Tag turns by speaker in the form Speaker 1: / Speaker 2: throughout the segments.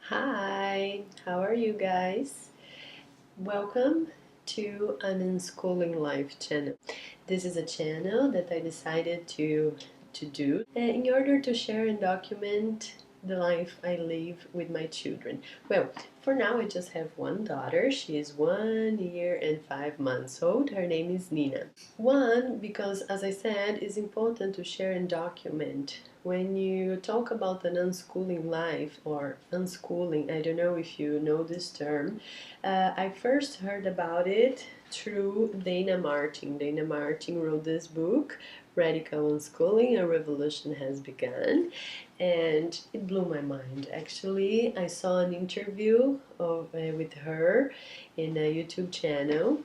Speaker 1: Hi, how are you guys? Welcome to an Unschooling Life channel. This is a channel that I decided to do in order to share and document the life I live with my children. Well, for now I just have one daughter. She is 1 year and 5 months old. Her name is Nina. One, because as I said, it's important to share and document. When you talk about an unschooling life or unschooling, I don't know if you know this term. I first heard about it through Dana Martin. Dana Martin wrote this book, Radical Unschooling, A Revolution Has Begun, and it blew my mind. Actually, I saw an interview with her in a YouTube channel.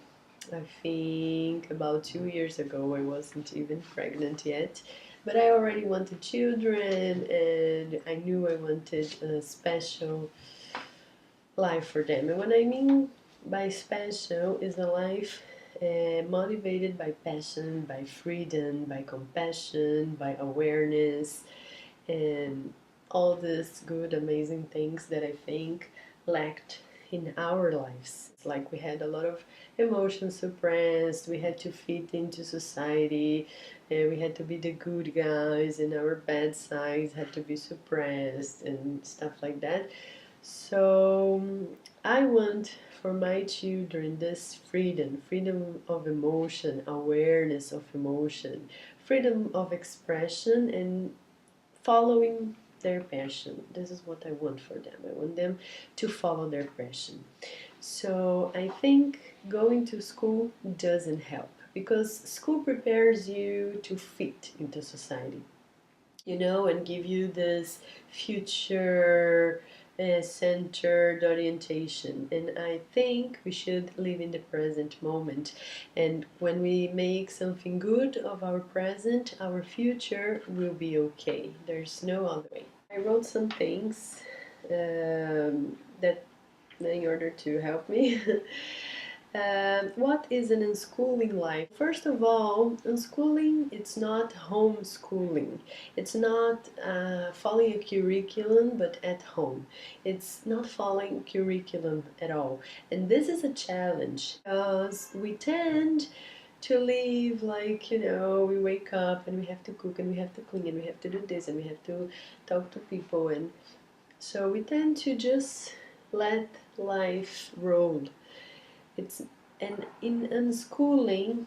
Speaker 1: I think about 2 years ago. I wasn't even pregnant yet, but I already wanted children and I knew I wanted a special life for them. And what I mean by special is a life motivated by passion, by freedom, by compassion, by awareness, and all these good, amazing things that I think lacked in our lives. It's like we had a lot of emotions suppressed, we had to fit into society, and we had to be the good guys, and our bad sides had to be suppressed, and stuff like that. So I want for my children this freedom of emotion, awareness of emotion, freedom of expression, and following their passion. This is what I want for them. I want them to follow their passion. So I think going to school doesn't help because school prepares you to fit into society, and give you this future centered orientation. And I think we should live in the present moment. And when we make something good of our present, our future will be okay. There's no other way. I wrote some things that in order to help me. What is an unschooling life? First of all, unschooling, it's not homeschooling. It's not following a curriculum but at home. It's not following curriculum at all. And this is a challenge because we tend to live like, we wake up and we have to cook and we have to clean and we have to do this and we have to talk to people. And so we tend to just let life roll. And in unschooling,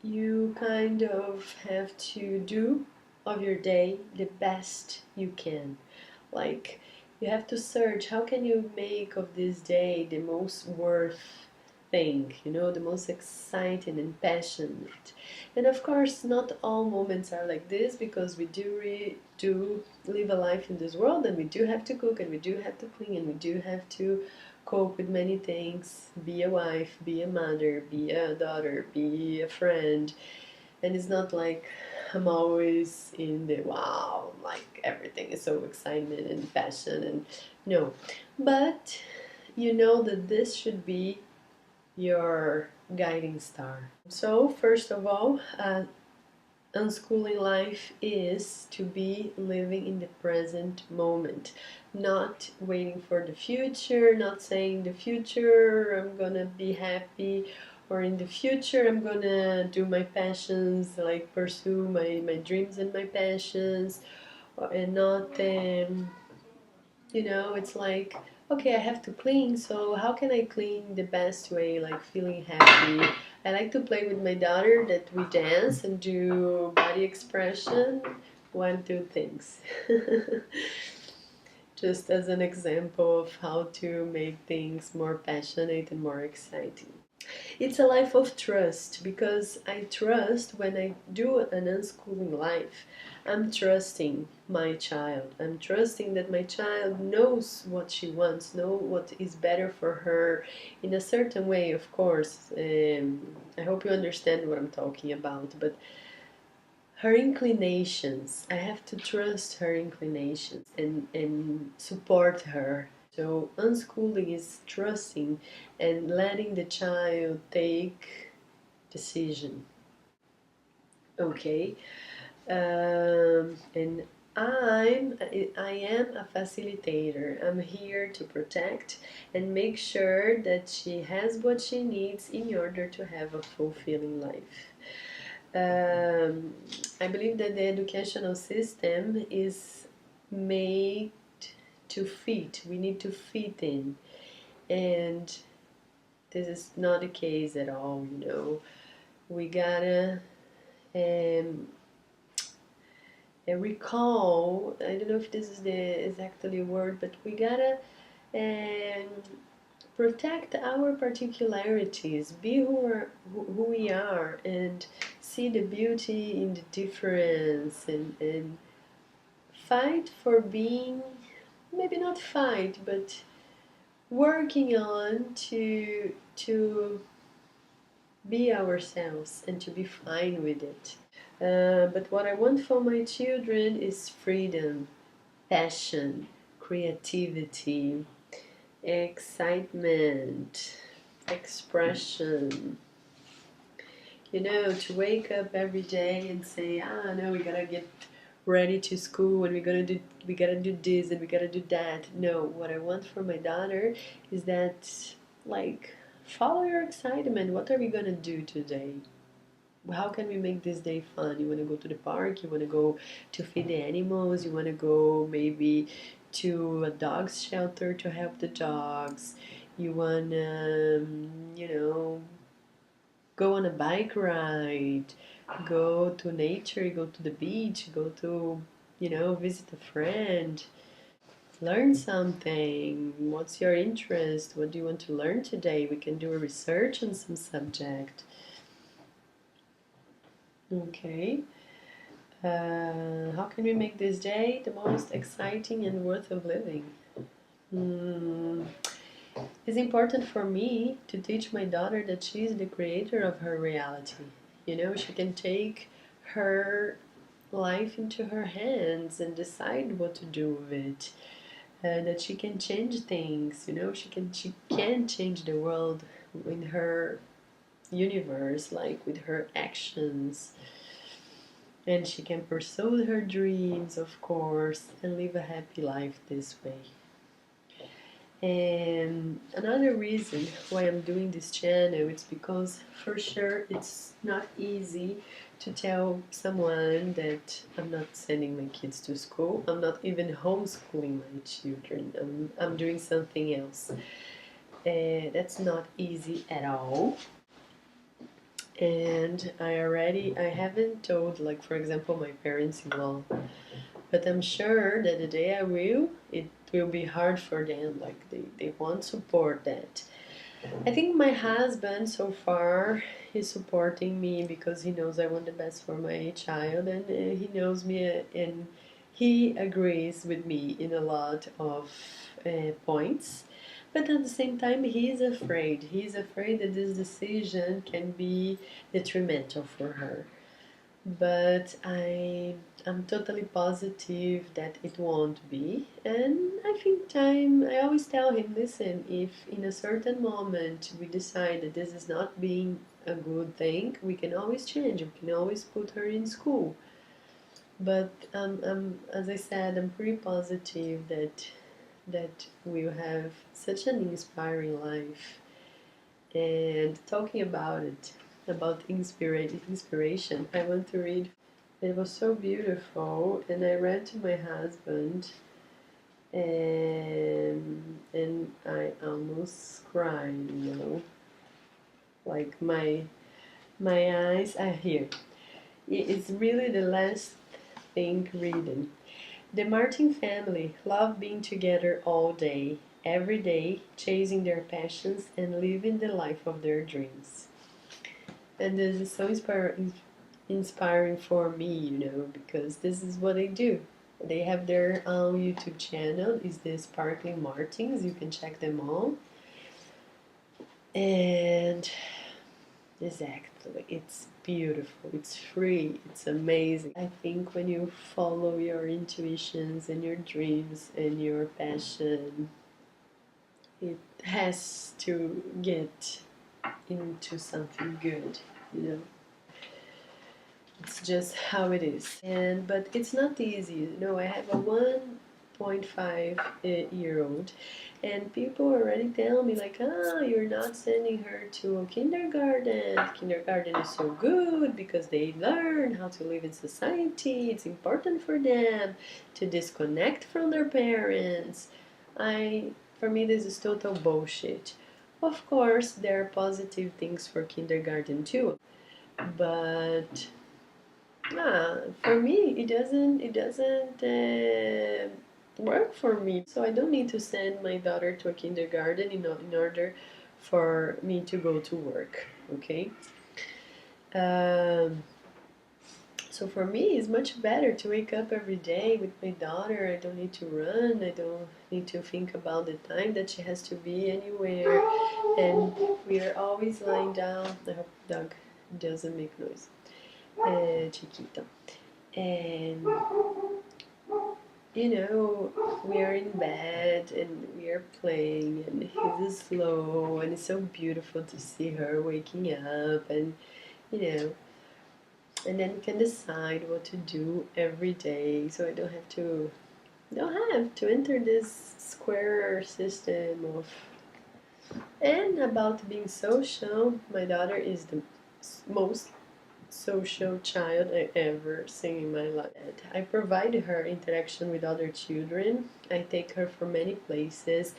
Speaker 1: you kind of have to do of your day the best you can. Like, you have to search how can you make of this day the most worth thing, the most exciting and passionate. And of course, not all moments are like this because we do live a life in this world, and we do have to cook and we do have to clean and we do have to cope with many things, be a wife, be a mother, be a daughter, be a friend. And it's not like I'm always in the wow, like everything is so excitement and passion, and no. But you know that this should be your guiding star. So first of all, unschooling life is to be living in the present moment, not waiting for the future, not saying the future I'm gonna be happy, or in the future I'm gonna do my passions, like pursue my dreams and my passions, and not it's like, okay, I have to clean, so how can I clean the best way, like feeling happy? I like to play with my daughter that we dance and do body expression, one, two things. Just as an example of how to make things more passionate and more exciting. It's a life of trust because I trust when I do an unschooling life. I'm trusting my child. I'm trusting that my child knows what she wants, know what is better for her in a certain way, of course. I hope you understand what I'm talking about, but her inclinations, I have to trust her inclinations and support her. So unschooling is trusting and letting the child take decision. Okay, and I am a facilitator. I'm here to protect and make sure that she has what she needs in order to have a fulfilling life. Um, I believe that the educational system is made to fit. We need to fit in, and this is not the case at all. We gotta um, recall. I don't know if this is the exactly word, but we gotta um, protect our particularities, be who we are, and see the beauty in the difference, and fight for being, maybe not fight, but working on to be ourselves and to be fine with it. But what I want for my children is freedom, passion, creativity, excitement, expression. To wake up every day and say, no, we gotta get ready to school and we gotta do this and we gotta do that. No, what I want for my daughter is that, like, follow your excitement. What are we gonna do today? How can we make this day fun? You want to go to the park, you want to go to feed the animals, you want to go maybe to a dog's shelter to help the dogs, you want to, go on a bike ride, go to nature, go to the beach, go to, visit a friend, learn something. What's your interest? What do you want to learn today? We can do a research on some subject. Okay. How can we make this day the most exciting and worth of living? Mm, it's important for me to teach my daughter that she is the creator of her reality. She can take her life into her hands and decide what to do with it. That she can change things. She can change the world in her universe, like with her actions. And she can pursue her dreams, of course, and live a happy life this way. And another reason why I'm doing this channel is because for sure it's not easy to tell someone that I'm not sending my kids to school. I'm not even homeschooling my children. I'm doing something else. That's not easy at all. And I haven't told, like, for example, my parents-in-law, but I'm sure that the day I will, it will be hard for them. Like, they won't support that. I think my husband so far is supporting me because he knows I want the best for my child, and he knows me, and he agrees with me in a lot of points. But at the same time, he is afraid. He is afraid that this decision can be detrimental for her. But I'm totally positive that it won't be. And I think I always tell him, listen, if in a certain moment we decide that this is not being a good thing, we can always change. We can always put her in school. But as I said, I'm pretty positive that we'll have such an inspiring life. And talking about it, about inspiration, I want to read. It was so beautiful, and I read to my husband, and I almost cried. Like my eyes are here. It's really the last thing reading. The Martin family loved being together all day, every day, chasing their passions and living the life of their dreams. And this is so inspiring for me, because this is what they do. They have their own YouTube channel. Is the Sparkling Martins. You can check them all. And exactly, it's beautiful, it's free, it's amazing. I think when you follow your intuitions and your dreams and your passion, it has to get into something good, you know. it's just how it is. But it's not easy. You know, I have a 1.5-year-old, and people already tell me like, ah, you're not sending her to a kindergarten. Kindergarten is so good because they learn how to live in society. It's important for them to disconnect from their parents. For me, this is total bullshit. Of course, there are positive things for kindergarten too, but for me, it doesn't work for me. So I don't need to send my daughter to a kindergarten in order for me to go to work. Okay. Um, so for me, it's much better to wake up every day with my daughter. I don't need to run. I don't need to think about the time that she has to be anywhere. And we are always lying down. I hope dog doesn't make noise. Chiquito. And we are in bed and we are playing, and he's slow, and it's so beautiful to see her waking up, and you know, and then we can decide what to do every day, so I don't have to enter this square system of. And about being social, my daughter is the most social child I ever seen in my life. I provide her interaction with other children. I take her for many places.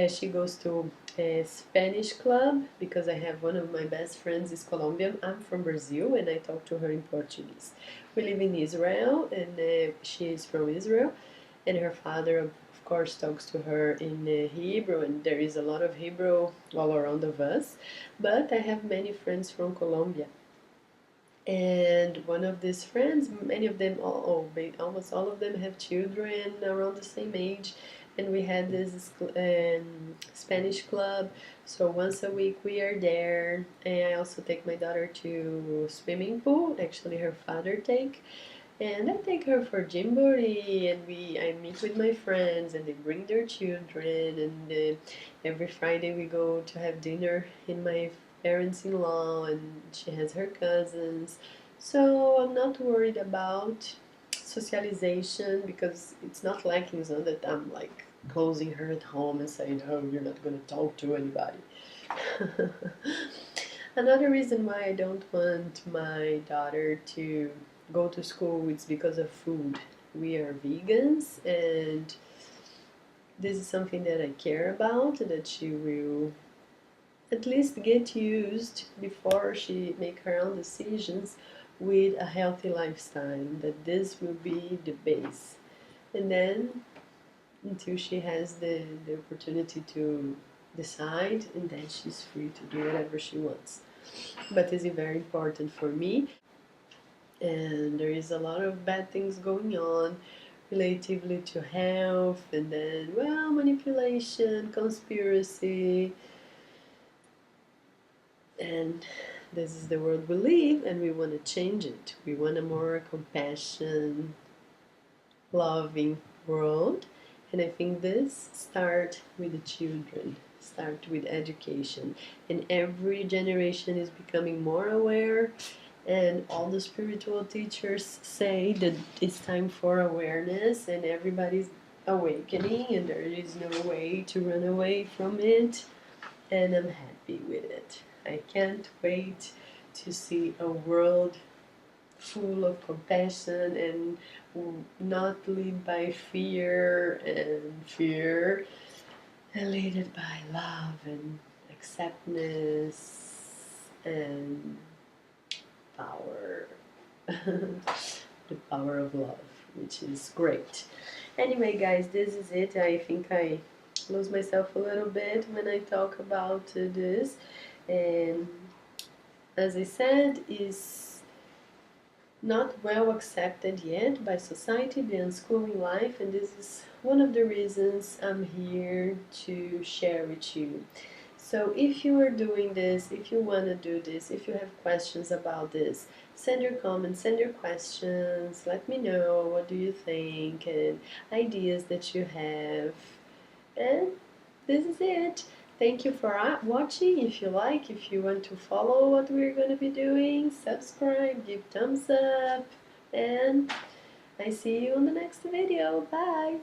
Speaker 1: She goes to a Spanish club because I have one of my best friends is Colombian. I'm from Brazil and I talk to her in Portuguese. We live in Israel and she is from Israel, and her father of course talks to her in Hebrew, and there is a lot of Hebrew all around of us. But I have many friends from Colombia, and one of these friends, many of them, almost all of them have children around the same age. And we had this Spanish club. So once a week we are there. And I also take my daughter to swimming pool. Actually, her father take. And I take her for Jamboree, and I meet with my friends, and they bring their children, and every Friday we go to have dinner in my parents-in-law, and she has her cousins. So I'm not worried about socialization because it's not like in Zone that I'm like closing her at home and saying, "Oh, you're not going to talk to anybody." Another reason why I don't want my daughter to go to school is because of food. We are vegans, and this is something that I care about, that she will at least get used before she make her own decisions with a healthy lifestyle, that this will be the base. And then until she has the opportunity to decide, and then she's free to do whatever she wants. But it's very important for me, and there is a lot of bad things going on relatively to health, and then, well, manipulation, conspiracy, and this is the world we live, and we want to change it. We want a more compassion, loving world, and I think this start with the children, start with education, and every generation is becoming more aware, and all the spiritual teachers say that it's time for awareness, and everybody's awakening, and there is no way to run away from it, and I'm happy with it. I can't wait to see a world full of compassion and not led by fear, and led by love and acceptance and power. The power of love, which is great. Anyway, guys, this is it. I think I lose myself a little bit when I talk about this, and as I said, is not well accepted yet by society, the unschooling life, and this is one of the reasons I'm here to share with you. So if you are doing this, if you want to do this, if you have questions about this, send your comments, send your questions, let me know what do you think and ideas that you have. And this is it. Thank you for watching. If you like, if you want to follow what we're going to be doing, subscribe, give thumbs up, and I see you in the next video. Bye!